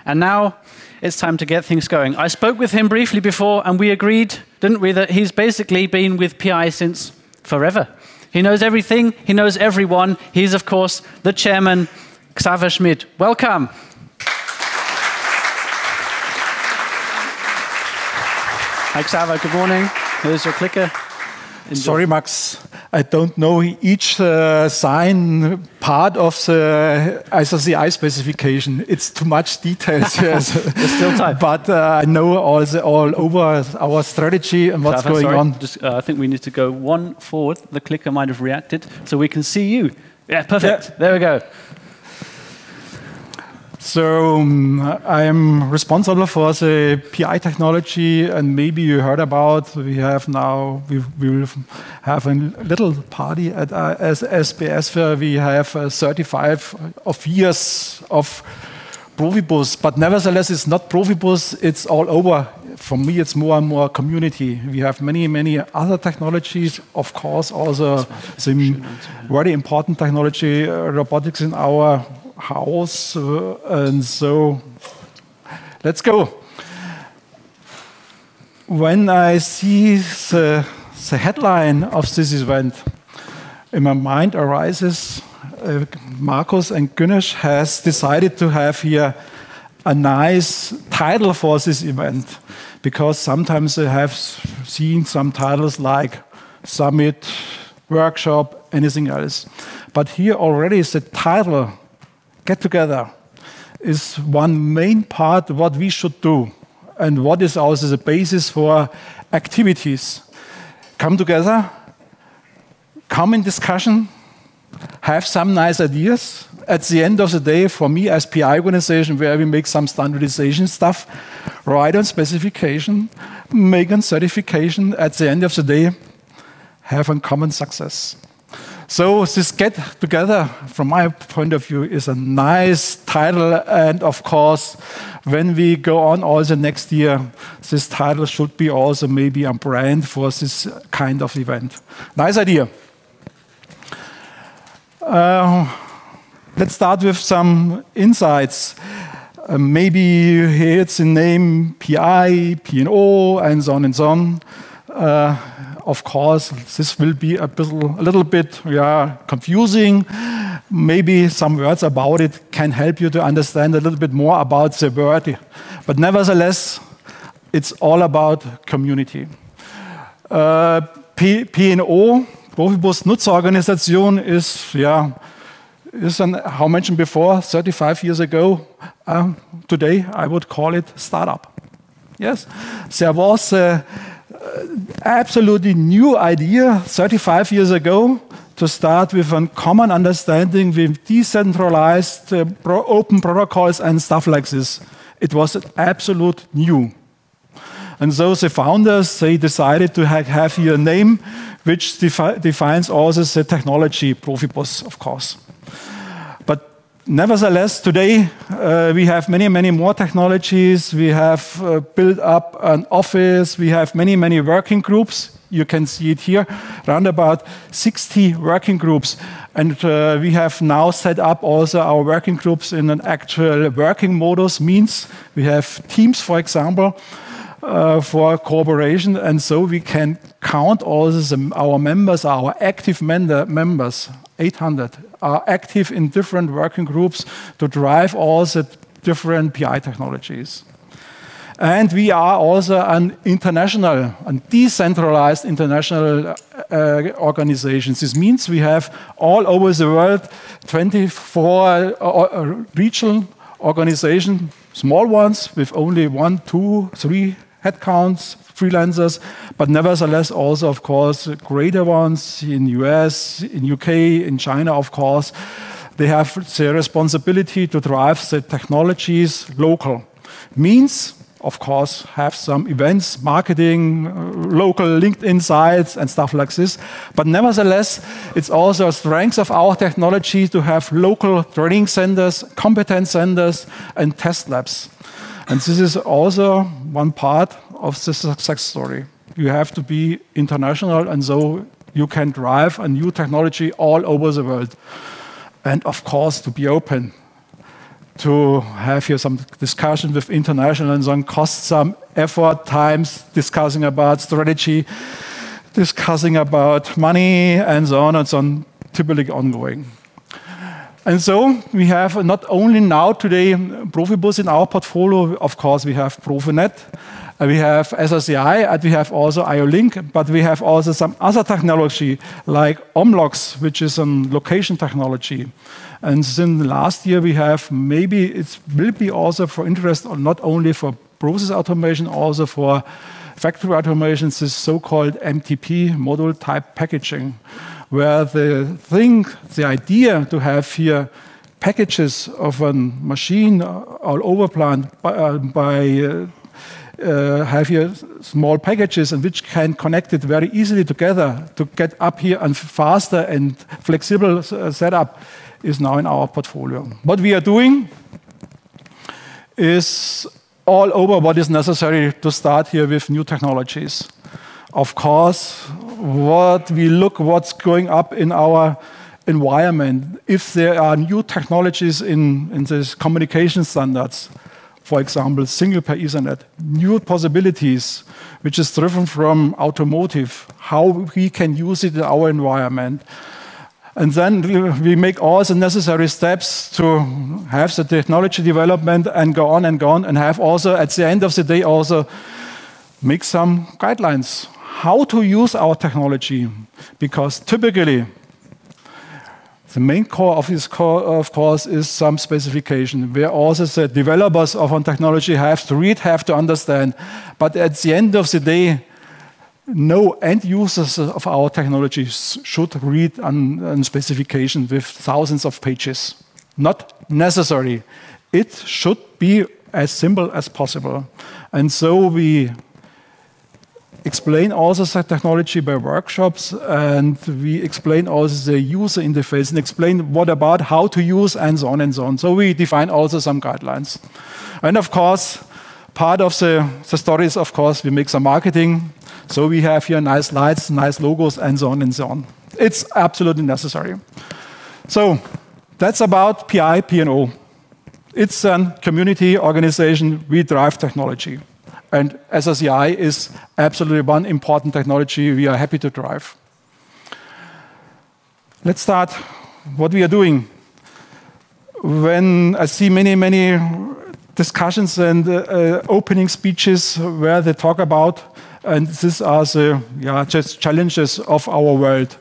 And now it's time to get things going. I spoke with him briefly before, and we agreed, didn't we, that he's basically been with PI since forever. He knows everything. He knows everyone. He's, of course, the chairman, Xaver Schmidt. Welcome. Hi, Xaver. Good morning. Here's your clicker. Enjoy. Sorry, Max. I don't know each sign part of the ISRCI specification. It's too much details. Yes. There's still time. But I know all over our strategy and what's going on. I think we need to go one forward. The clicker might have reacted, so we can see you. Yeah, perfect. Yeah. There we go. So I am responsible for the PI technology, and maybe you heard about. We will have a little party at SBS where we have 35 years of PROFIBUS. But nevertheless, it's not PROFIBUS. It's all over. For me, it's more and more community. We have many other technologies, of course, also some very important technology, robotics in our house, and so let's go. When I see the headline of this event, in my mind arises Markus and Günesh has decided to have here a nice title for this event, because sometimes I have seen some titles like summit, workshop, anything else. But here already is the title, Get Together, is one main part of what we should do and what is also the basis for activities. Come together, come in discussion, have some nice ideas. At the end of the day, for me as PI organization, where we make some standardization stuff, write on specification, make on certification, at the end of the day, have a common success. So this Get Together, from my point of view, is a nice title. And of course, when we go on also next year, this title should be also maybe a brand for this kind of event. Nice idea. Let's start with some insights. Maybe you heard the name PI, P&O, and so on and so on. Of course, this will be a little bit confusing. Maybe some words about it can help you to understand a little bit more about the word. But nevertheless, it's all about community. P&O, PROFIBUS Nutzerorganisation, is how mentioned before, 35 years ago. Today, I would call it startup. Yes, there was absolutely new idea 35 years ago to start with a common understanding with decentralized open protocols and stuff like this. It was absolute new. And so the founders, they decided to have here a name which defines also the technology, PROFIBUS, of course. But nevertheless, today we have many more technologies. We have built up an office. We have many working groups. You can see it here, around about 60 working groups. And we have now set up also our working groups in an actual working modus, means we have teams, for example, for cooperation. And so we can count also our members, our active members, 800, are active in different working groups to drive all the different PI technologies. And we are also an international and decentralized international organization. This means we have all over the world 24 regional organizations, small ones with only 1, 2, 3 headcounts, freelancers, but nevertheless also, of course, greater ones in US, in UK, in China, of course. They have the responsibility to drive the technologies local. Means, of course, have some events, marketing, local LinkedIn sites and stuff like this. But nevertheless, it's also a strength of our technology to have local training centers, competence centers, and test labs. And this is also one part of the success story. You have to be international, and so you can drive a new technology all over the world. And of course, to be open. to have here some discussion with international and so on, costs some effort, times, discussing about strategy, discussing about money, and so on, typically ongoing. And so we have not only now today Profibus in our portfolio, of course we have PROFINET, we have SRCI, and we have also IO-Link, but we have also some other technology like Omlogs, which is a location technology. And since last year we have, maybe it will be also for interest, not only for process automation, also for factory automation, this so-called MTP, module type packaging, where the idea to have here packages of a machine all over plant have here small packages and which can connect it very easily together to get up here and faster and flexible setup is now in our portfolio. What we are doing is all over what is necessary to start here with new technologies. Of course, what's going up in our environment, if there are new technologies in these communication standards, for example, single pair Ethernet, new possibilities, which is driven from automotive, how we can use it in our environment. And then we make all the necessary steps to have the technology development and go on and have also, at the end of the day, also make some guidelines how to use our technology. Because typically, the main core of this core, of course, is some specification, where also the developers of one technology have to read, have to understand. But at the end of the day, no end users of our technology should read a specification with thousands of pages. Not necessary. It should be as simple as possible. And so we explain also the technology by workshops, and we explain also the user interface and explain what about how to use and so on and so on. So we define also some guidelines. And of course, part of the story is, of course, we make some marketing. So we have here nice lights, nice logos, and so on and so on. It's absolutely necessary. So that's about PI, P&O. It's a community organization. We drive technology. And SRCI is absolutely one important technology we are happy to drive. Let's start what we are doing. When I see many discussions and opening speeches where they talk about, and these are the just challenges of our world.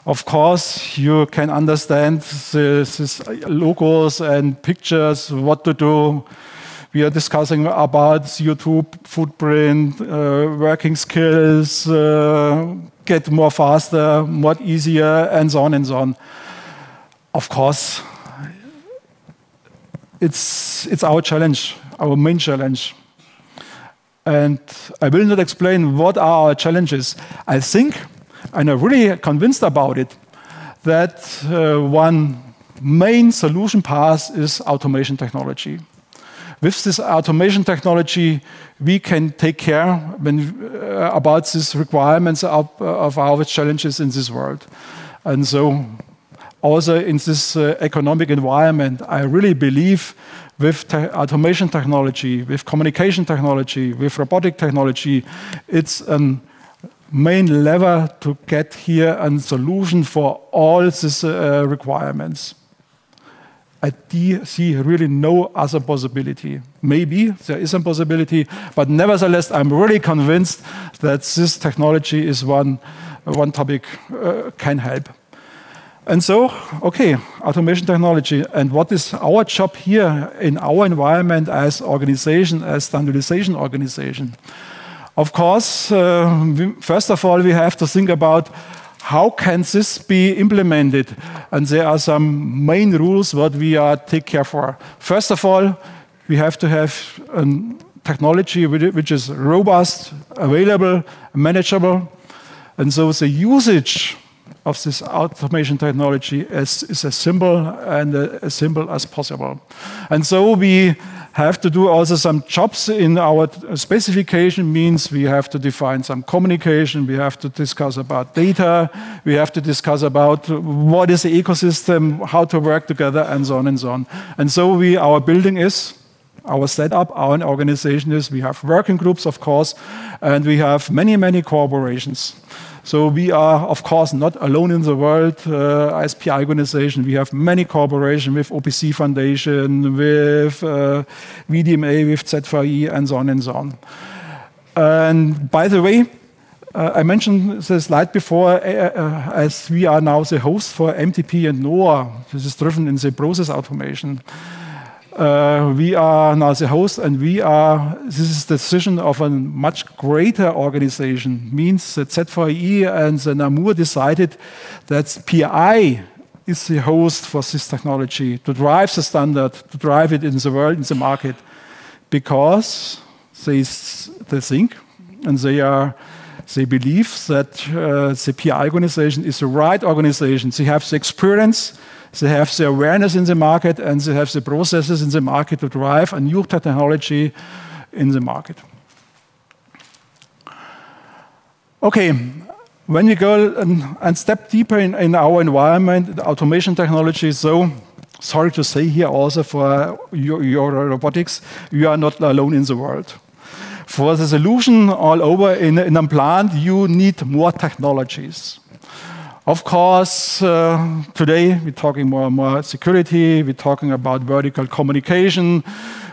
Of course, you can understand these logos and pictures, what to do. We are discussing about CO2 footprint, working skills, get more faster, more easier, and so on and so on. Of course, it's our challenge, our main challenge. And I will not explain what are our challenges. I think, and I'm really convinced about it, that one main solution path is automation technology. With this automation technology, we can take care about these requirements of our challenges in this world. And so also in this economic environment, I really believe with automation technology, with communication technology, with robotic technology, it's a main lever to get here a solution for all these requirements. I see really no other possibility. Maybe there is a possibility, but nevertheless, I'm really convinced that this technology is one topic can help. And so, okay, automation technology. And what is our job here in our environment as organization, as standardization organization? Of course, first of all, we have to think about how can this be implemented? And there are some main rules what we are take care for. First of all, we have to have a technology which is robust, available, manageable. And so the usage of this automation technology is as simple and as simple as possible. And so we have to do also some jobs in our specification, means we have to define some communication, we have to discuss about data, we have to discuss about what is the ecosystem, how to work together, and so on and so on. And so our building is, our setup, our organization is, we have working groups, of course, and we have many, many collaborations. So we are, of course, not alone in the world as PI organization. We have many cooperation with OPC Foundation, with VDMA, with ZVI, and so on and so on. And by the way, I mentioned the slide before, as we are now the host for MTP and NOAA. This is driven in the process automation. We are now the host, and this is the decision of a much greater organization. Means that ZVI and the NAMUR decided that PI is the host for this technology, to drive the standard, to drive it in the world, in the market, because they think and they believe that the PI organization is the right organization. They have the experience, they have the awareness in the market, and they have the processes in the market to drive a new technology in the market. Okay, when we go and step deeper in our environment, the automation technology, so sorry to say here also for your robotics, you are not alone in the world. For the solution all over in a plant, you need more technologies. Of course, today we're talking more and more security, we're talking about vertical communication,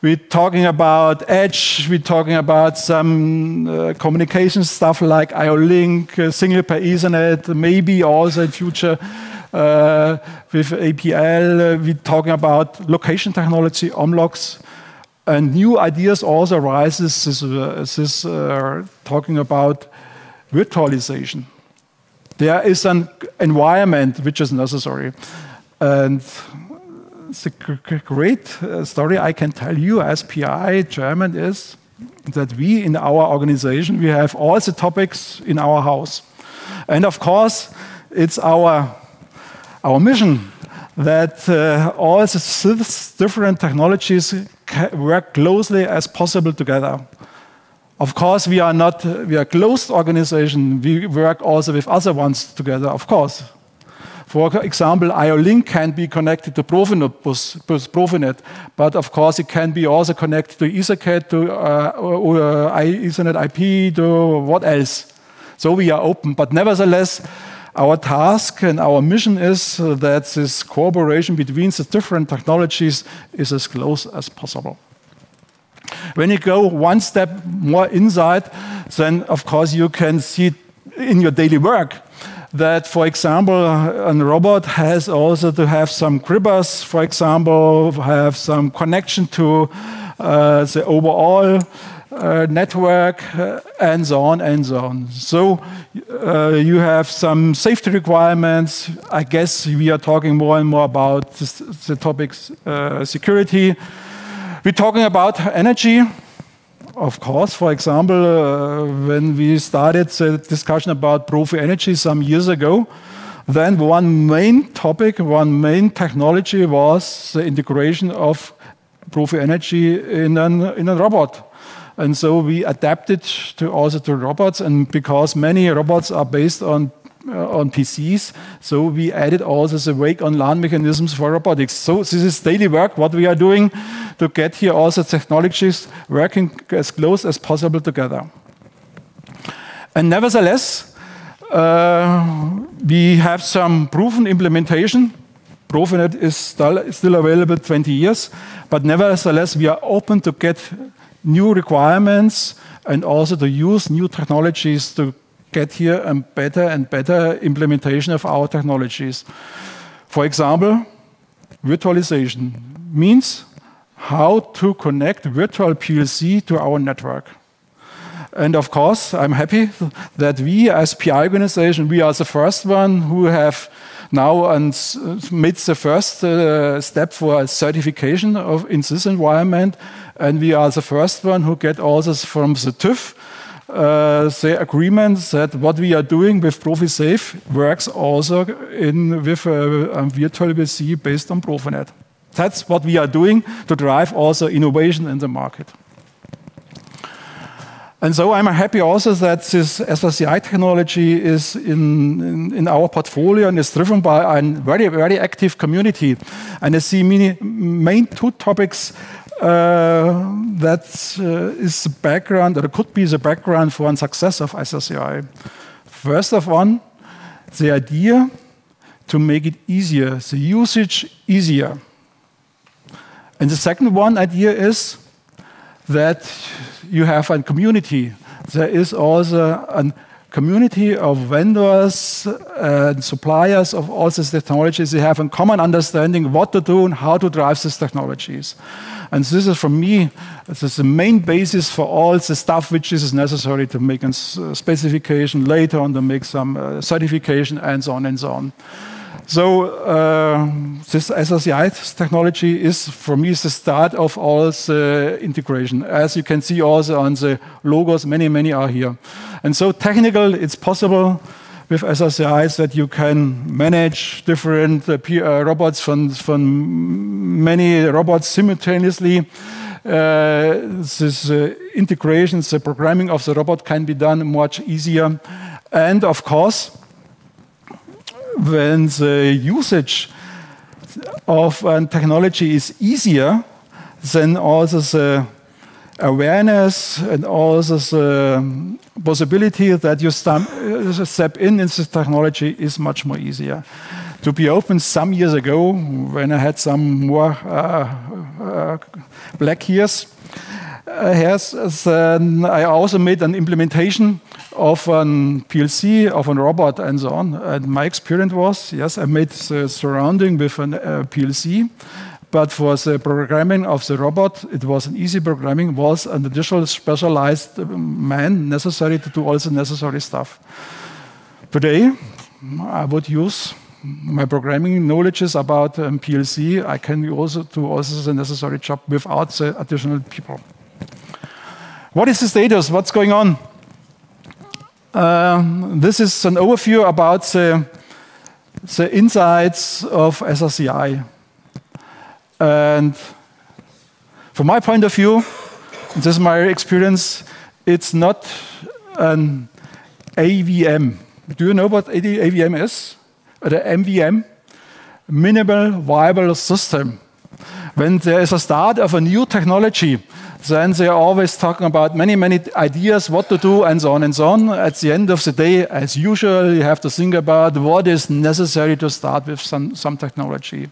we're talking about edge, we're talking about some communication stuff like IO-Link, single pair Ethernet, maybe also in future with APL, we're talking about location technology, omlogs, and new ideas also arises, talking about virtualization. There is an environment which is necessary. And the great story I can tell you as PI German is that we in our organization, we have all the topics in our house. And of course, it's our mission that all the different technologies work closely as possible together. Of course, we are a closed organization. We work also with other ones together, of course. For example, IO-Link can be connected to PROFINET, but of course it can be also connected to Ethernet, to Ethernet IP, to what else. So we are open, but nevertheless, our task and our mission is that this cooperation between the different technologies is as close as possible. When you go one step more inside, then of course you can see in your daily work that, for example, a robot has also to have some grippers, for example, have some connection to the overall network, and so on and so on. So you have some safety requirements. I guess we are talking more and more about the topics security. We're talking about energy, of course. For example, when we started the discussion about Profi Energy some years ago, then one main topic, one main technology was the integration of Profi Energy in a robot. And so we adapted also to robots, and because many robots are based on PCs, so we added also the wake-on-LAN mechanisms for robotics. So this is daily work, what we are doing to get here also technologies working as close as possible together. And nevertheless, we have some proven implementation. PROFINET is still available 20 years, but nevertheless, we are open to get new requirements and also to use new technologies to get here a better and better implementation of our technologies. For example, virtualization means how to connect virtual PLC to our network. And of course, I'm happy that we as PI organization, we are the first one who have now made the first step for certification in this environment. And we are the first one who get also from the TÜV the agreement that what we are doing with ProfiSafe works also with a virtual PC based on PROFINET. That's what we are doing to drive also innovation in the market. And so I'm happy also that this SRCI technology is in our portfolio and is driven by a very, very active community. And I see main two topics that is the background, or could be the background for the success of SRCI. First of all, the idea to make it easier, the usage easier. And the second one idea is that you have a community. There is also a community of vendors and suppliers of all these technologies. They have a common understanding what to do and how to drive these technologies. And this is, for me, this is the main basis for all the stuff which is necessary to make a specification later on, to make some certification, and so on and so on. So this SRCI technology is, for me, the start of all the integration. As you can see also on the logos, many are here. And so technical, it's possible with SRCIs that you can manage different robots from many robots simultaneously. This integration, the programming of the robot can be done much easier. And of course, when the usage of technology is easier, then also the awareness and also the possibility that you step in this technology is much more easier. To be open some years ago, when I had some more black hairs, then I also made an implementation of a PLC, of a robot, and so on. And my experience was, yes, I made the surrounding with a PLC, but for the programming of the robot, it was an easy programming, was an additional specialized man necessary to do all the necessary stuff. Today, I would use my programming knowledges about PLC. I can also do also the necessary job without the additional people. What is the status? What's going on? This is an overview about the insights of SRCI. And from my point of view, this is my experience, it's not an AVM. Do you know what AVM is? The MVM, Minimal Viable System. When there is a start of a new technology, then they are always talking about many ideas, what to do, and so on and so on. At the end of the day, as usual, you have to think about what is necessary to start with some technology.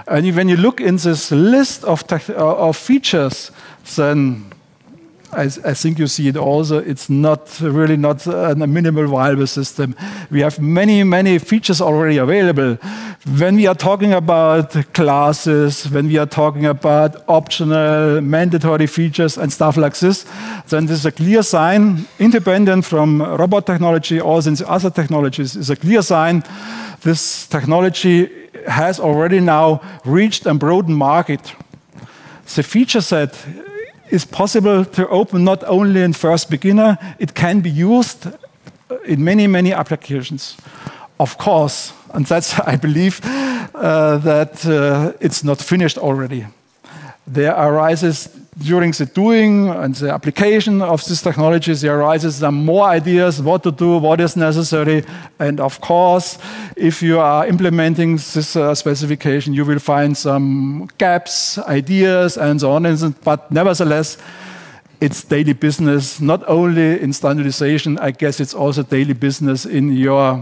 And when you look in this list of features, then I think you see it also. It's really not a minimal viable system. We have many features already available. When we are talking about classes, when we are talking about optional, mandatory features and stuff like this, then there's a clear sign, independent from robot technology, also in the other technologies, is a clear sign this technology has already now reached a broad market. The feature set is possible to open not only in first beginner, it can be used in many applications. Of course, and that's, I believe, that it's not finished already. There arises, during the doing and the application of these technologies, there arises some more ideas, what to do, what is necessary. And of course, if you are implementing this specification, you will find some gaps, ideas, and so on. But nevertheless, it's daily business, not only in standardization, I guess it's also daily business in your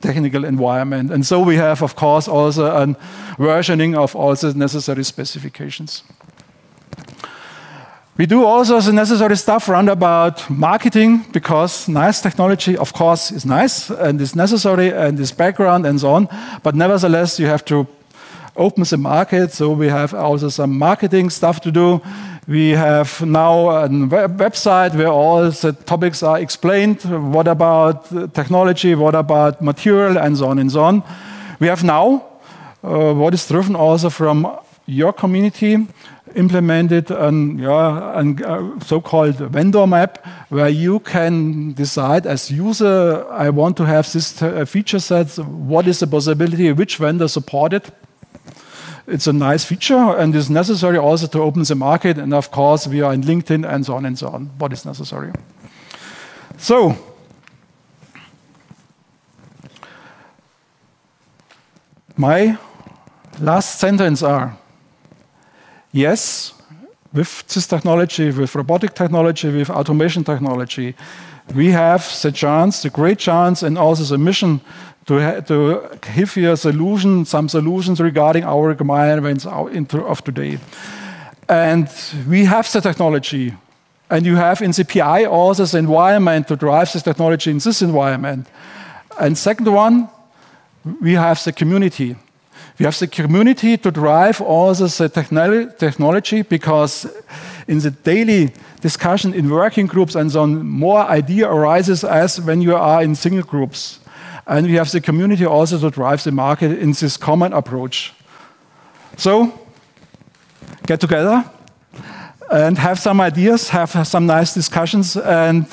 technical environment. And so we have, of course, also a versioning of all the necessary specifications. We do also the necessary stuff around about marketing, because nice technology, of course, is nice and is necessary and is background and so on. But nevertheless, you have to open the market. So we have also some marketing stuff to do. We have now a website where all the topics are explained. What about technology? What about material? And so on and so on. We have now, what is driven also from your community, implemented a so-called vendor map, where you can decide as user, I want to have this feature sets, what is the possibility, which vendor support it. It's a nice feature and is necessary also to open the market. And of course, we are in LinkedIn and so on and so on. What is necessary? So, my last sentence are, yes, with this technology, with robotic technology, with automation technology, we have the chance, the great chance, and also the mission to give you some solutions regarding our requirements of today. And we have the technology, and you have in the PI also the environment to drive this technology in this environment. And second one, we have the community. We have the community to drive also the technology, because in the daily discussion in working groups and so on, more idea arises as when you are in single groups. And we have the community also to drive the market in this common approach. So, get together and have some ideas, have some nice discussions, and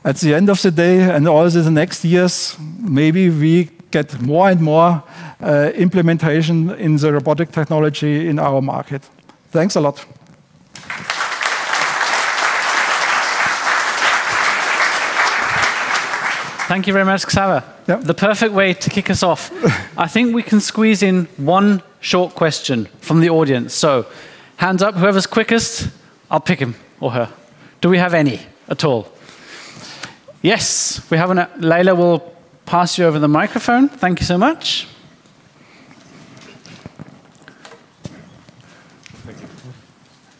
at the end of the day and also the next years, maybe we get more and more implementation in the robotic technology in our market. Thanks a lot. Thank you very much, Xaver. Yep. The perfect way to kick us off. I think we can squeeze in one short question from the audience. So, hands up, whoever's quickest, I'll pick him or her. Do we have any at all? Yes, we have one. Leila will pass you over the microphone. Thank you so much.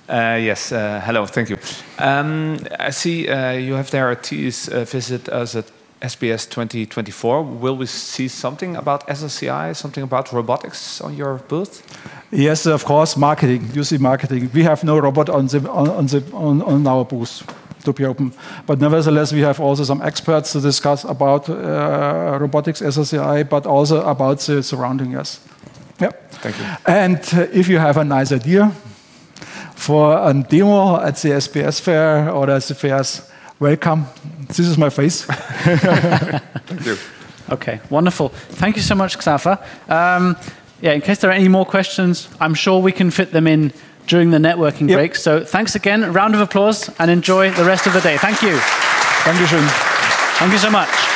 Yes, hello, thank you. I see you have there a TS visit us at SBS 2024. Will we see something about SSCI, something about robotics on your booth? Yes, of course, marketing. You see marketing. We have no robot on our booth, to be open. But nevertheless, we have also some experts to discuss about robotics, SSCI, but also about the surrounding, yes. Yeah. Thank you. And if you have a nice idea for a demo at the SBS fair or at the fairs, welcome. This is my face. Thank you. Okay, wonderful. Thank you so much, Xaver. Yeah, in case there are any more questions, I'm sure we can fit them in during the networking break. So thanks again, a round of applause, and enjoy the rest of the day. Thank you. Dankeschön. Thank you so much.